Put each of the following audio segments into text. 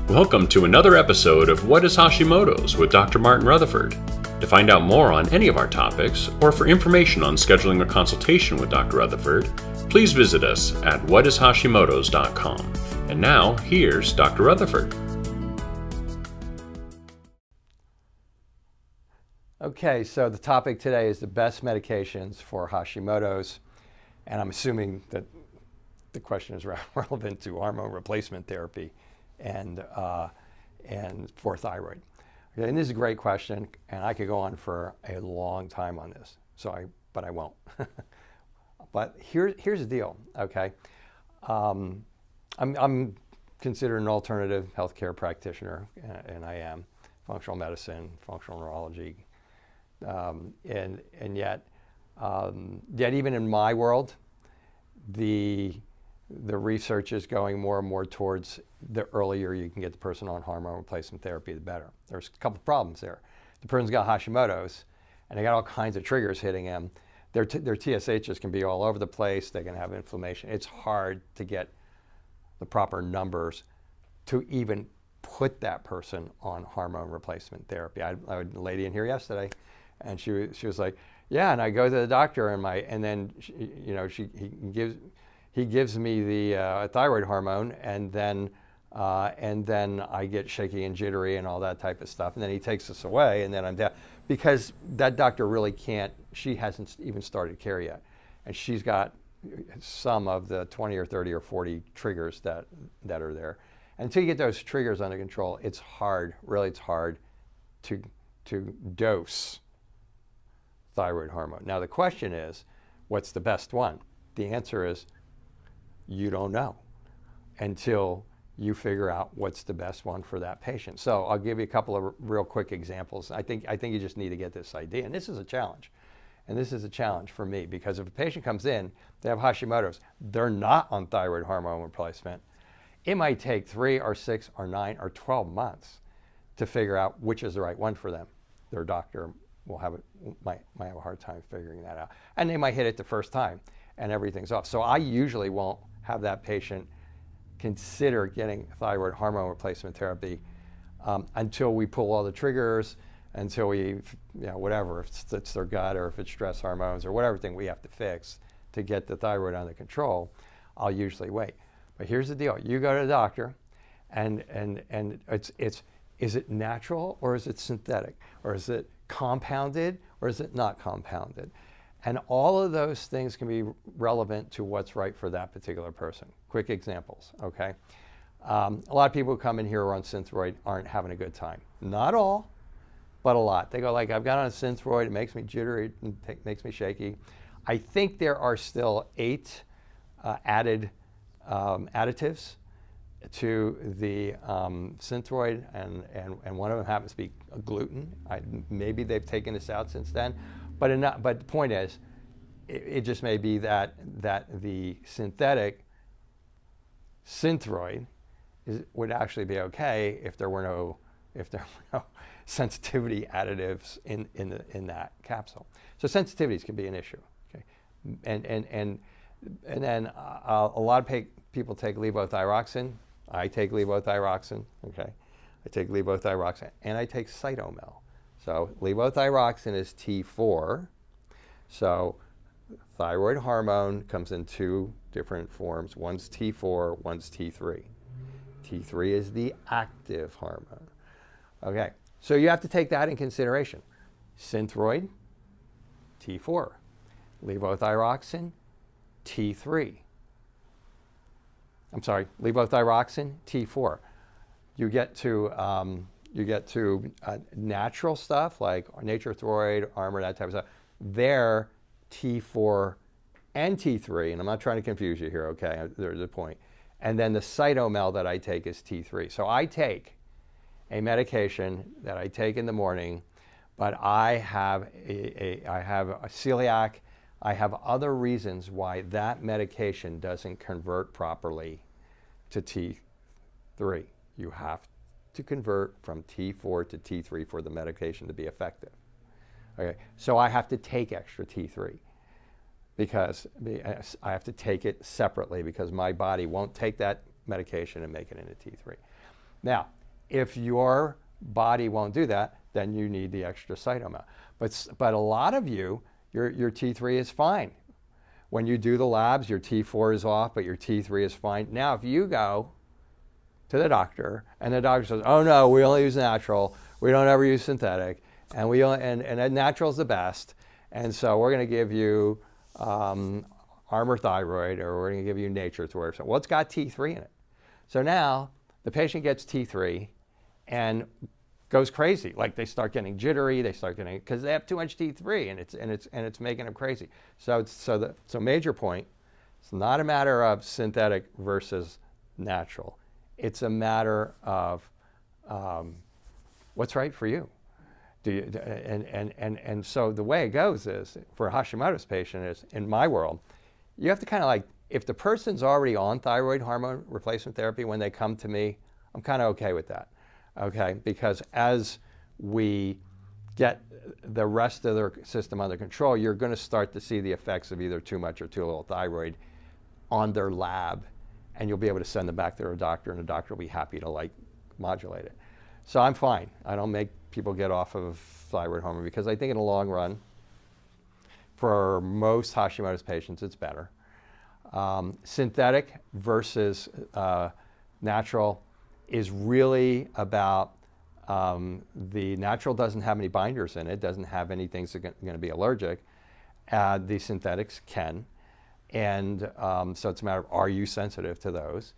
Welcome to another episode of What is Hashimoto's with Dr. Martin Rutherford. To find out more on any of our topics, or for information on scheduling a consultation with Dr. Rutherford, please visit us at whatishashimotos.com. And now, here's Dr. Rutherford. Okay, so the topic today is the best medications for Hashimoto's, and I'm assuming that the question is relevant to hormone replacement therapy and for thyroid. Okay, and this is a great question, and I could go on for a long time on this. But I won't. But here's the deal. Okay, I'm considered an alternative healthcare practitioner, and I am functional medicine, functional neurology, and yet even in my world, the research is going more and more towards the earlier you can get the person on hormone replacement therapy, the better. There's a couple problems there. The person's got Hashimoto's, and they got all kinds of triggers hitting them. Their TSHs can be all over the place. They can have inflammation. It's hard to get the proper numbers to even put that person on hormone replacement therapy. I had a lady in here yesterday, and she was like, "Yeah," and I go to the doctor, and then he gives me the thyroid hormone, and then I get shaky and jittery and all that type of stuff, and then he takes us away, and then I'm down because that doctor really can't. She hasn't even started care yet, and she's got some of the 20 or 30 or 40 triggers that are there. And until you get those triggers under control, it's hard. Really, it's hard to dose thyroid hormone. Now the question is, what's the best one? The answer is, you don't know until you figure out what's the best one for that patient. So I'll give you a couple of real quick examples. I think you just need to get this idea, and this is a challenge. And this is a challenge for me because if a patient comes in, they have Hashimoto's, they're not on thyroid hormone replacement, it might take 3 or 6 or 9 or 12 months to figure out which is the right one for them. Their doctor might have a hard time figuring that out. And they might hit it the first time and everything's off. So I usually won't have that patient consider getting thyroid hormone replacement therapy until we pull all the triggers, until we, whatever, if it's their gut or if it's stress hormones or whatever thing we have to fix to get the thyroid under control, I'll usually wait. But here's the deal. You go to the doctor and is it natural or is it synthetic? Or is it compounded or is it not compounded? And all of those things can be relevant to what's right for that particular person. Quick examples, okay? A lot of people who come in here who are on Synthroid aren't having a good time. Not all, but a lot. They go like, I've got on a Synthroid, it makes me jittery, it makes me shaky. I think there are still 8 added additives to the Synthroid, and one of them happens to be gluten. Maybe they've taken this out since then. But the point is, it just may be that the synthetic Synthroid would actually be okay if there were no sensitivity additives in that capsule. So sensitivities can be an issue. Okay, and then a lot of people take levothyroxine. I take levothyroxine. Okay, I take levothyroxine, and I take cytomel. So levothyroxine is T4. So thyroid hormone comes in 2 different forms. One's T4, one's T3. T3 is the active hormone. Okay, so you have to take that in consideration. Synthroid, T4. Levothyroxine, T3. I'm sorry, levothyroxine, T4. You get to natural stuff like Nature-Throid, Armor, that type of stuff. They're T4 and T3, and I'm not trying to confuse you here, okay? There's a point. And then the cytomel that I take is T3. So I take a medication that I take in the morning, but I have a celiac. I have other reasons why that medication doesn't convert properly to T3. You have to convert from T4 to T3 for the medication to be effective. Okay, so I have to take extra T3 because I have to take it separately because my body won't take that medication and make it into T3. Now, If your body won't do that, then you need the extra cytoma. But a lot of you, your T3 is fine. When you do the labs, your T4 is off, but your T3 is fine. Now, if you go to the doctor and the doctor says, oh no, we only use natural, we don't ever use synthetic, and natural is the best, and so we're going to give you Armour thyroid, or we're going to give you nature's thyroid. Well, it's got T3 in it. So now the patient gets T3 and goes crazy. Like they start getting jittery, because they have too much T3 and it's making them crazy. So major point, it's not a matter of synthetic versus natural. It's a matter of what's right for you. And so the way it goes is, for a Hashimoto's patient, is, in my world, you have to kind of like, if the person's already on thyroid hormone replacement therapy when they come to me, I'm kind of okay with that, okay? Because as we get the rest of their system under control, you're going to start to see the effects of either too much or too little thyroid on their lab, and you'll be able to send them back to their doctor, and the doctor will be happy to like modulate it. So I'm fine. I don't make people get off of thyroid hormone, because I think in the long run, for most Hashimoto's patients, it's better. Synthetic versus natural is really about, the natural doesn't have any binders in it, doesn't have any things that are going to be allergic. The synthetics can. And so it's a matter of, are you sensitive to those?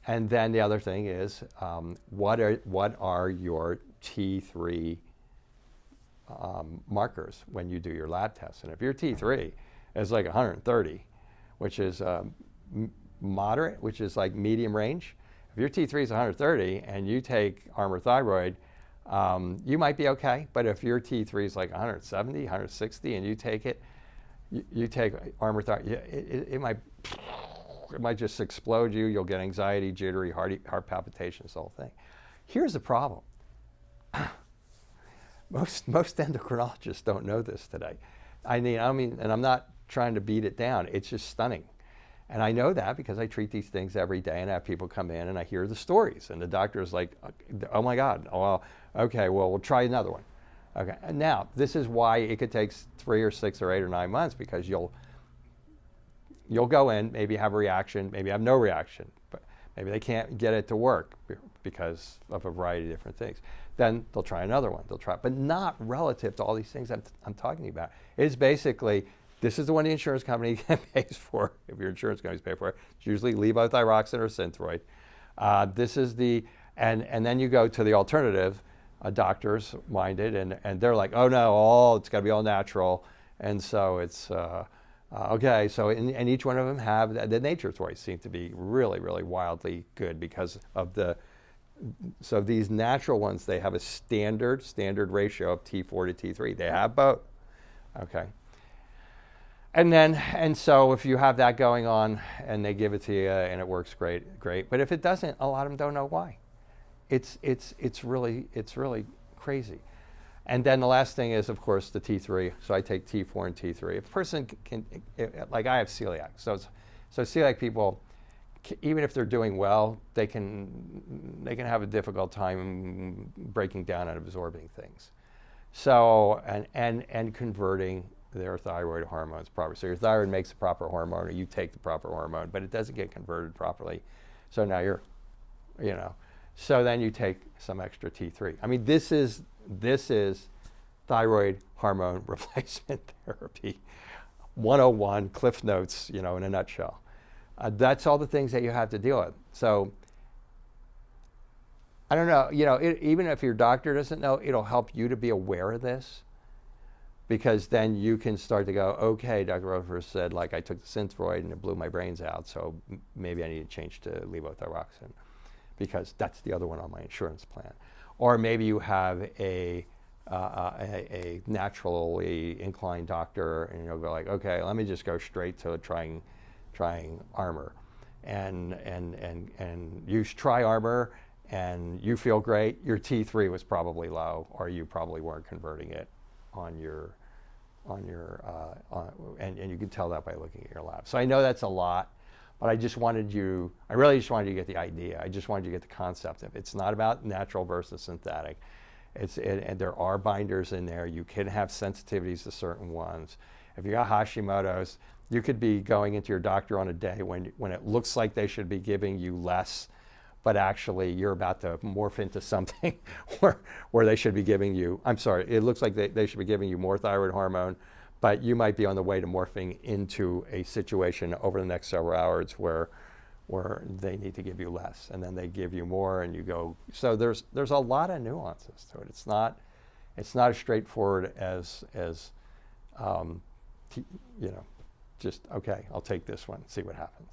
And then the other thing is, what are your T3 markers when you do your lab tests? And if your T3 is like 130, which is moderate, which is like medium range, if your T3 is 130 and you take Armour thyroid, you might be okay. But if your T3 is like 170, 160, and you take it, you take Armour thyroid, it might just explode you. You'll get anxiety, jittery, heart palpitations, the whole thing. Here's the problem. Most endocrinologists don't know this today. I mean, and I'm not trying to beat it down. It's just stunning. And I know that because I treat these things every day, and I have people come in and I hear the stories, and the doctor is like, oh my God, well, okay, well, we'll try another one. Okay, and now this is why it could take 3 or 6 or 8 or 9 months, because you'll go in, maybe have a reaction, maybe have no reaction, but maybe they can't get it to work because of a variety of different things. Then they'll try another one, but not relative to all these things I'm talking about. It's basically, this is the one the insurance company pays for, if your insurance company's pay for it. It's usually levothyroxine or Synthroid. This is and then you go to the alternative, doctors minded, and they're like, oh no, it's got to be all natural. And so it's, okay, so and each one of them have, the nature's voice seem to be really, really wildly good because of so these natural ones, they have a standard ratio of T4 to T3. They have both, okay? And so if you have that going on and they give it to you and it works great. But if it doesn't, a lot of them don't know why. It's really crazy. And then the last thing is, of course, the T3. So I take T4 and T3. If a person can, like I have celiac, so celiac people, even if they're doing well, they can have a difficult time breaking down and absorbing things. So and converting their thyroid hormones properly. So your thyroid makes the proper hormone, or you take the proper hormone, but it doesn't get converted properly. So now you're, so then you take some extra T3. I mean, this is thyroid hormone replacement therapy 101, Cliff Notes, in a nutshell. That's all the things that you have to deal with. So I don't know, even if your doctor doesn't know, it'll help you to be aware of this, because then you can start to go, okay, Dr. Rutherford said, like, I took the Synthroid and it blew my brains out, so maybe I need to change to levothyroxine, because that's the other one on my insurance plan. Or maybe you have a naturally inclined doctor, and you'll go like, okay, let me just go straight to trying Armour, and you try Armour, and you feel great. Your T3 was probably low, or you probably weren't converting it and you can tell that by looking at your lab. So I know that's a lot, But I really just wanted you to get the idea. I just wanted you to get the concept of it. It's not about natural versus synthetic. And there are binders in there. You can have sensitivities to certain ones. If you got Hashimoto's, you could be going into your doctor on a day when it looks like they should be giving you less, but actually you're about to morph into something where they should be giving you, it looks like they should be giving you more thyroid hormone, but you might be on the way to morphing into a situation over the next several hours where they need to give you less, and then they give you more, and you go. So there's a lot of nuances to it. It's not as straightforward as just okay, I'll take this one, see what happens.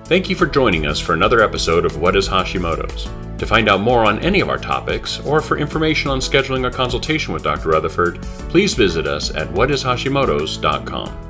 Thank you for joining us for another episode of What is Hashimoto's? To find out more on any of our topics, or for information on scheduling a consultation with Dr. Rutherford, please visit us at whatishashimotos.com.